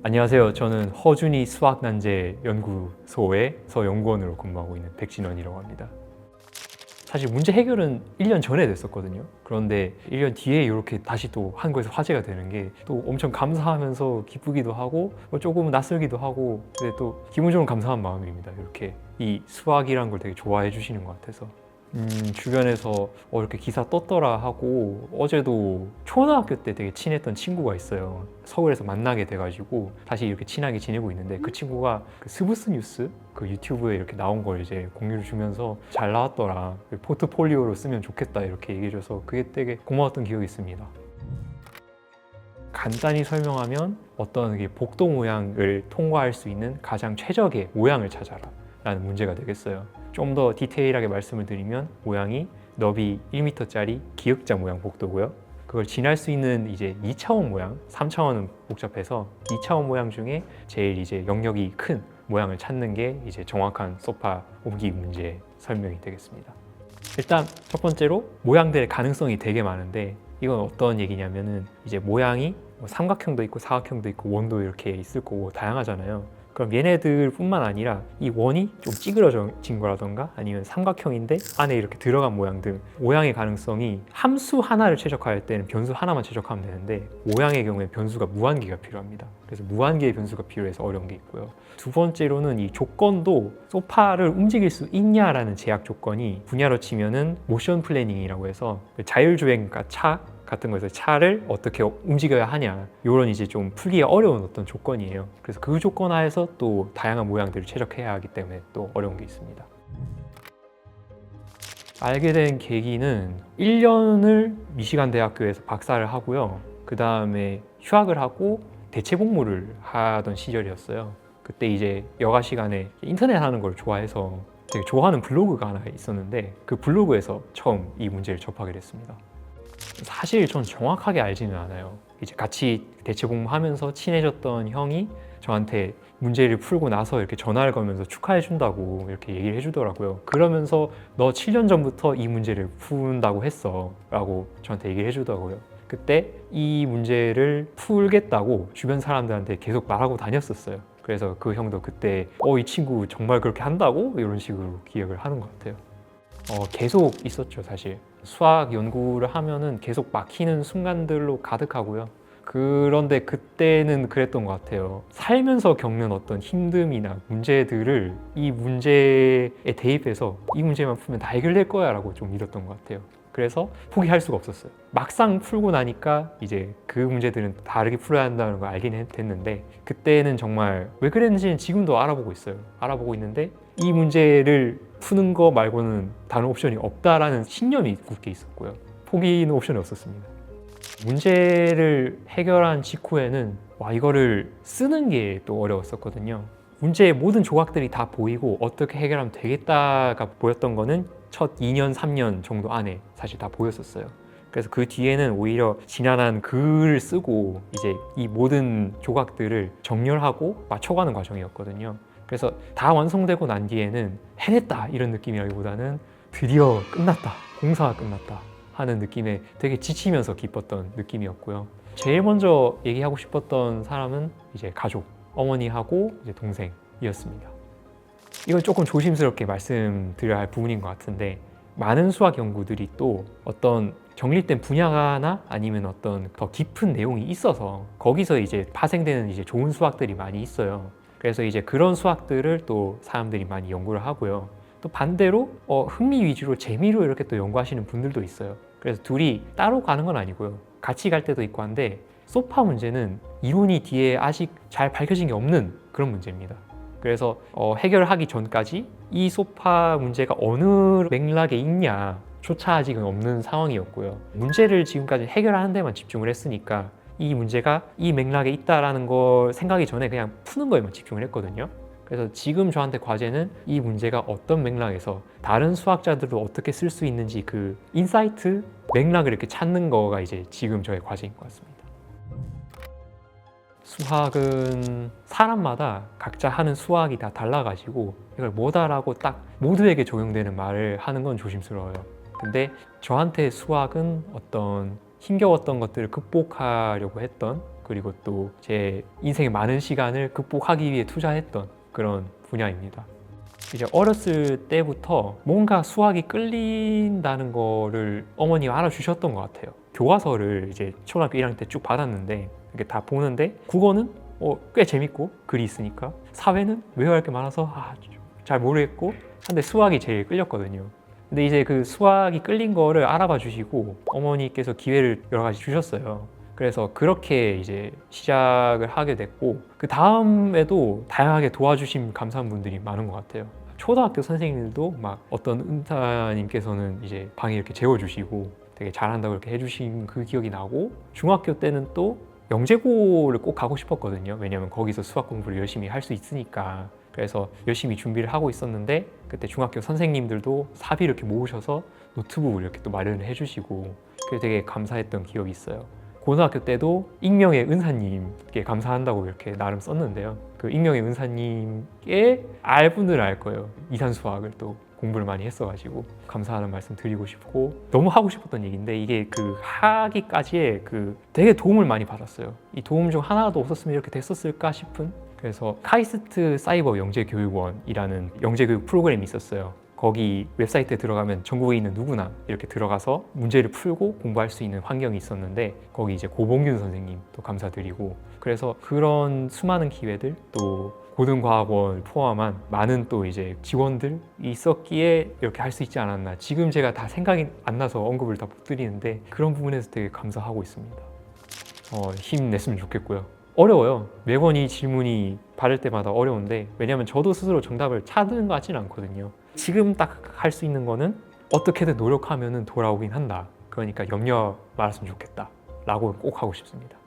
안녕하세요. 저는 허준이 수학난제 연구소에서 연구원으로 근무하고 있는 백진원이라고 합니다. 사실 문제 해결은 1년 전에 됐었거든요. 그런데 1년 뒤에 이렇게 다시 또 한국에서 화제가 되는 게 또 엄청 감사하면서 기쁘기도 하고 조금은 낯설기도 하고, 근데 또 기본적으로 감사한 마음입니다. 이렇게 이 수학이란 걸 되게 좋아해 주시는 것 같아서. 주변에서 이렇게 기사 떴더라 하고, 어제도 초등학교 때 되게 친했던 친구가 있어요. 서울에서 만나게 돼가지고 다시 이렇게 친하게 지내고 있는데, 그 친구가 그 스브스 뉴스 그 유튜브에 이렇게 나온 걸 이제 공유를 주면서 잘 나왔더라, 포트폴리오로 쓰면 좋겠다 이렇게 얘기해줘서 그게 되게 고마웠던 기억이 있습니다. 간단히 설명하면 어떤 복도 모양을 통과할 수 있는 가장 최적의 모양을 찾아라 라는 문제가 되겠어요. 좀 더 디테일하게 말씀을 드리면, 모양이 너비 1m짜리 기역자 모양 복도고요. 그걸 지날 수 있는 이제 2차원 모양, 3차원은 복잡해서 2차원 모양 중에 제일 이제 영역이 큰 모양을 찾는 게 이제 정확한 소파 옮기기 문제 설명이 되겠습니다. 일단 첫 번째로 모양들의 가능성이 되게 많은데, 이건 어떤 얘기냐면은 이제 모양이 삼각형도 있고 사각형도 있고 원도 이렇게 있을 거고 다양하잖아요. 그럼 얘네들 뿐만 아니라 이 원이 좀 찌그러진 거라던가 아니면 삼각형인데 안에 이렇게 들어간 모양 등 모양의 가능성이, 함수 하나를 최적화할 때는 변수 하나만 최적화하면 되는데 모양의 경우에 변수가 무한개가 필요합니다. 그래서 무한개의 변수가 필요해서 어려운 게 있고요. 두 번째로는 이 조건도 소파를 움직일 수 있냐라는 제약 조건이 분야로 치면은 모션 플래닝이라고 해서 자율주행, 그러니까 차 같은 거에서 차를 어떻게 움직여야 하냐, 이런 이제 좀 풀기가 어려운 어떤 조건이에요. 그래서 그 조건 하에서 또 다양한 모양들을 최적해야 하기 때문에 또 어려운 게 있습니다. 알게 된 계기는 1년을 미시간 대학교에서 박사를 하고요. 그 다음에 휴학을 하고 대체복무를 하던 시절이었어요. 그때 이제 여가 시간에 인터넷 하는 걸 좋아해서 되게 좋아하는 블로그가 하나 있었는데, 그 블로그에서 처음 이 문제를 접하게 됐습니다. 사실 전 정확하게 알지는 않아요. 이제 같이 대체복무하면서 친해졌던 형이 저한테 문제를 풀고 나서 이렇게 전화를 걸면서 축하해 준다고 이렇게 얘기를 해주더라고요. 그러면서 너 7년 전부터 이 문제를 푼다고 했어 라고 저한테 얘기를 해주더라고요. 그때 이 문제를 풀겠다고 주변 사람들한테 계속 말하고 다녔었어요. 그래서 그 형도 그때 이 친구 정말 그렇게 한다고? 이런 식으로 기억을 하는 것 같아요. 계속 있었죠. 사실 수학 연구를 하면은 계속 막히는 순간들로 가득하고요. 그런데 그때는 그랬던 것 같아요. 살면서 겪는 어떤 힘듦이나 문제들을 이 문제에 대입해서 이 문제만 풀면 다 해결될 거야 라고 좀 믿었던 것 같아요. 그래서 포기할 수가 없었어요. 막상 풀고 나니까 이제 그 문제들은 다르게 풀어야 한다는 걸 알긴 됐는데, 그때는 정말 왜 그랬는지는 지금도 알아보고 있어요. 알아보고 있는데 이 문제를 푸는 거 말고는 다른 옵션이 없다라는 신념이 굳게 있었고요. 포기는 옵션이 없었습니다. 문제를 해결한 직후에는 이거를 쓰는 게 또 어려웠었거든요. 문제의 모든 조각들이 다 보이고 어떻게 해결하면 되겠다가 보였던 거는 첫 2년, 3년 정도 안에 사실 다 보였었어요. 그래서 그 뒤에는 오히려 지난한 글을 쓰고 이제 이 모든 조각들을 정렬하고 맞춰가는 과정이었거든요. 그래서 다 완성되고 난 뒤에는 해냈다 이런 느낌이라기보다는 드디어 끝났다, 공사가 끝났다 하는 느낌에 되게 지치면서 기뻤던 느낌이었고요. 제일 먼저 얘기하고 싶었던 사람은 이제 가족, 어머니하고 이제 동생이었습니다. 이건 조금 조심스럽게 말씀드려야 할 부분인 것 같은데, 많은 수학 연구들이 또 어떤 정립된 분야나 아니면 어떤 더 깊은 내용이 있어서 거기서 이제 파생되는 이제 좋은 수학들이 많이 있어요. 그래서 이제 그런 수학들을 또 사람들이 많이 연구를 하고요. 또 반대로 흥미 위주로 재미로 이렇게 또 연구하시는 분들도 있어요. 그래서 둘이 따로 가는 건 아니고요. 같이 갈 때도 있고 한데, 소파 문제는 이론이 뒤에 아직 잘 밝혀진 게 없는 그런 문제입니다. 그래서 해결하기 전까지 이 소파 문제가 어느 맥락에 있냐조차 아직은 없는 상황이었고요. 문제를 지금까지 해결하는 데만 집중을 했으니까 이 문제가 이 맥락에 있다라는 걸 생각하기 전에 그냥 푸는 거에만 집중을 했거든요. 그래서 지금 저한테 과제는 이 문제가 어떤 맥락에서 다른 수학자들도 어떻게 쓸 수 있는지 그 인사이트, 맥락을 이렇게 찾는 거가 이제 지금 저의 과제인 것 같습니다. 수학은 사람마다 각자 하는 수학이 다 달라가지고 이걸 뭐다라고 딱 모두에게 적용되는 말을 하는 건 조심스러워요. 근데 저한테 수학은 어떤 힘겨웠던 것들을 극복하려고 했던 그리고 또 제 인생의 많은 시간을 극복하기 위해 투자했던 그런 분야입니다. 이제 어렸을 때부터 뭔가 수학이 끌린다는 거를 어머니가 알아주셨던 것 같아요. 교과서를 이제 초등학교 1학년 때 쭉 받았는데 이렇게 다 보는데 국어는 꽤 재밌고 글이 있으니까, 사회는 외워야 할 게 많아서 잘 모르겠고 한데 수학이 제일 끌렸거든요. 근데 이제 그 수학이 끌린 거를 알아봐 주시고 어머니께서 기회를 여러 가지 주셨어요. 그래서 그렇게 이제 시작을 하게 됐고, 그 다음에도 다양하게 도와주신 감사한 분들이 많은 것 같아요. 초등학교 선생님들도 막 어떤 은타님께서는 이제 방에 이렇게 재워주시고 되게 잘한다고 이렇게 해주신 그 기억이 나고, 중학교 때는 또 영재고를 꼭 가고 싶었거든요. 왜냐면 거기서 수학 공부를 열심히 할 수 있으니까. 그래서 열심히 준비를 하고 있었는데, 그때 중학교 선생님들도 사비 이렇게 모으셔서 노트북을 이렇게 또 마련을 해주시고, 그게 되게 감사했던 기억이 있어요. 고등학교 때도 익명의 은사님께 감사한다고 이렇게 나름 썼는데요. 그 익명의 은사님께 알 분들은 알 거예요. 이산수학을 또 공부를 많이 했어가지고 감사하는 말씀 드리고 싶고, 너무 하고 싶었던 얘기인데 이게 그 하기까지의 그 되게 도움을 많이 받았어요. 이 도움 중 하나도 없었으면 이렇게 됐었을까 싶은. 그래서 카이스트 사이버 영재교육원이라는 영재교육 프로그램이 있었어요. 거기 웹사이트에 들어가면 전국에 있는 누구나 이렇게 들어가서 문제를 풀고 공부할 수 있는 환경이 있었는데, 거기 이제 고봉균 선생님도 감사드리고, 그래서 그런 수많은 기회들, 또 고등과학원을 포함한 많은 또 이제 지원들이 있었기에 이렇게 할 수 있지 않았나. 지금 제가 다 생각이 안 나서 언급을 다 못 드리는데 그런 부분에서 되게 감사하고 있습니다. 힘냈으면 좋겠고요. 어려워요. 매번 이 질문이 받을 때마다 어려운데, 왜냐하면 저도 스스로 정답을 찾는 것 같지는 않거든요. 지금 딱 할 수 있는 거는 어떻게든 노력하면 돌아오긴 한다. 그러니까 염려 말았으면 좋겠다 라고 꼭 하고 싶습니다.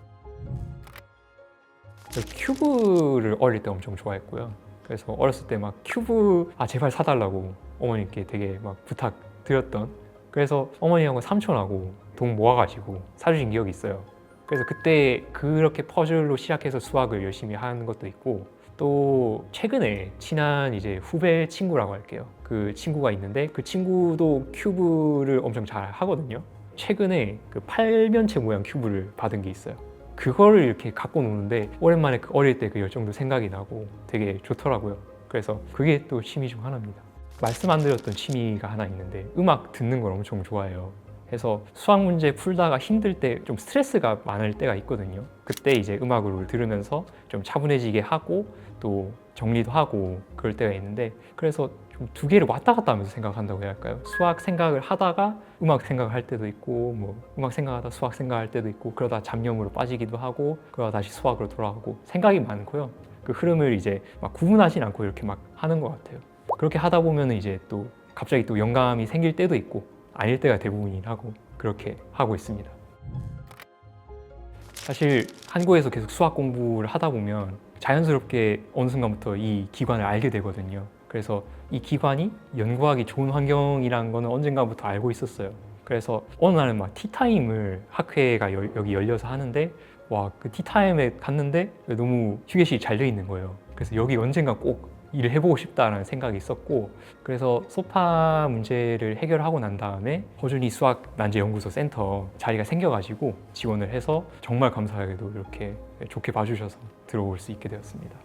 큐브를 어릴 때 엄청 좋아했고요. 그래서 어렸을 때 막 큐브 제발 사달라고 어머니께 되게 막 부탁드렸던, 그래서 어머니하고 삼촌하고 돈 모아가지고 사주신 기억이 있어요. 그래서 그때 그렇게 퍼즐로 시작해서 수학을 열심히 하는 것도 있고, 또 최근에 친한 이제 후배 친구라고 할게요. 그 친구가 있는데 그 친구도 큐브를 엄청 잘 하거든요. 최근에 그 팔면체 모양 큐브를 받은 게 있어요. 그거를 이렇게 갖고 노는데 오랜만에 그 어릴 때 그 열정도 생각이 나고 되게 좋더라고요. 그래서 그게 또 취미 중 하나입니다. 말씀 안 드렸던 취미가 하나 있는데 음악 듣는 걸 엄청 좋아해요. 그래서 수학 문제 풀다가 힘들 때, 좀 스트레스가 많을 때가 있거든요. 그때 이제 음악을 들으면서 좀 차분해지게 하고 또 정리도 하고 그럴 때가 있는데, 그래서 좀 두 개를 왔다 갔다 하면서 생각한다고 해야 할까요? 수학 생각을 하다가 음악 생각을 할 때도 있고, 뭐 음악 생각하다 수학 생각할 때도 있고, 그러다 잡념으로 빠지기도 하고, 그러다 다시 수학으로 돌아가고, 생각이 많고요. 그 흐름을 이제 막 구분하진 않고 이렇게 막 하는 것 같아요. 그렇게 하다 보면 이제 또 갑자기 또 영감이 생길 때도 있고 아닐 때가 대부분이라고 그렇게 하고 있습니다. 사실 한국에서 계속 수학 공부를 하다 보면 자연스럽게 어느 순간부터 이 기관을 알게 되거든요. 그래서 이 기관이 연구하기 좋은 환경이라는 거는 언젠가부터 알고 있었어요. 그래서 어느 날은 막 티타임을 학회가 여기 열려서 하는데, 와, 그 티타임에 갔는데 너무 휴게실이 잘 돼 있는 거예요. 그래서 여기 언젠가 꼭 일을 해보고 싶다라는 생각이 있었고, 그래서 소파 문제를 해결하고 난 다음에 허준이 수학 난제 연구소 센터 자리가 생겨가지고 지원을 해서 정말 감사하게도 이렇게 좋게 봐주셔서 들어올 수 있게 되었습니다.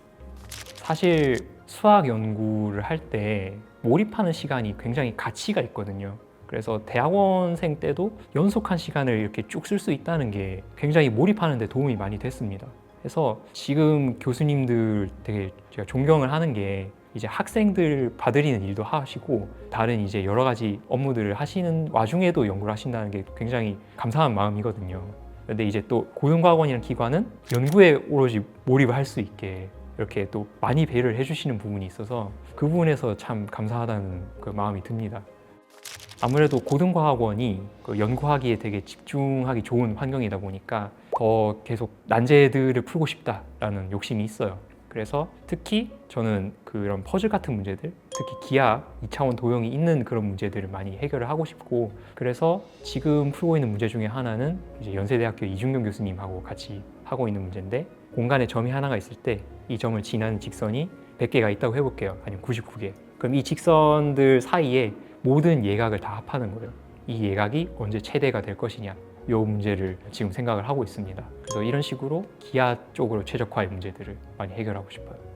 사실 수학 연구를 할 때 몰입하는 시간이 굉장히 가치가 있거든요. 그래서 대학원생 때도 연속한 시간을 이렇게 쭉 쓸 수 있다는 게 굉장히 몰입하는 데 도움이 많이 됐습니다. 그래서 지금 교수님들 되게 제가 존경을 하는 게, 이제 학생들 봐드리는 일도 하시고 다른 이제 여러 가지 업무들을 하시는 와중에도 연구를 하신다는 게 굉장히 감사한 마음이거든요. 근데 이제 또 고등과학원이라는 기관은 연구에 오로지 몰입을 할 수 있게 이렇게 또 많이 배려를 해주시는 부분이 있어서 그 부분에서 참 감사하다는 그 마음이 듭니다. 아무래도 고등과학원이 그 연구하기에 되게 집중하기 좋은 환경이다 보니까 더 계속 난제들을 풀고 싶다라는 욕심이 있어요. 그래서 특히 저는 그런 퍼즐 같은 문제들, 특히 기하, 2차원 도형이 있는 그런 문제들을 많이 해결을 하고 싶고, 그래서 지금 풀고 있는 문제 중에 하나는 이제 연세대학교 이중경 교수님하고 같이 하고 있는 문제인데, 공간에 점이 하나가 있을 때 이 점을 지나는 직선이 100개가 있다고 해볼게요. 아니면 99개. 그럼 이 직선들 사이에 모든 예각을 다 합하는 거예요. 이 예각이 언제 최대가 될 것이냐, 이 문제를 지금 생각을 하고 있습니다. 그래서 이런 식으로 기아 쪽으로 최적화의 문제들을 많이 해결하고 싶어요.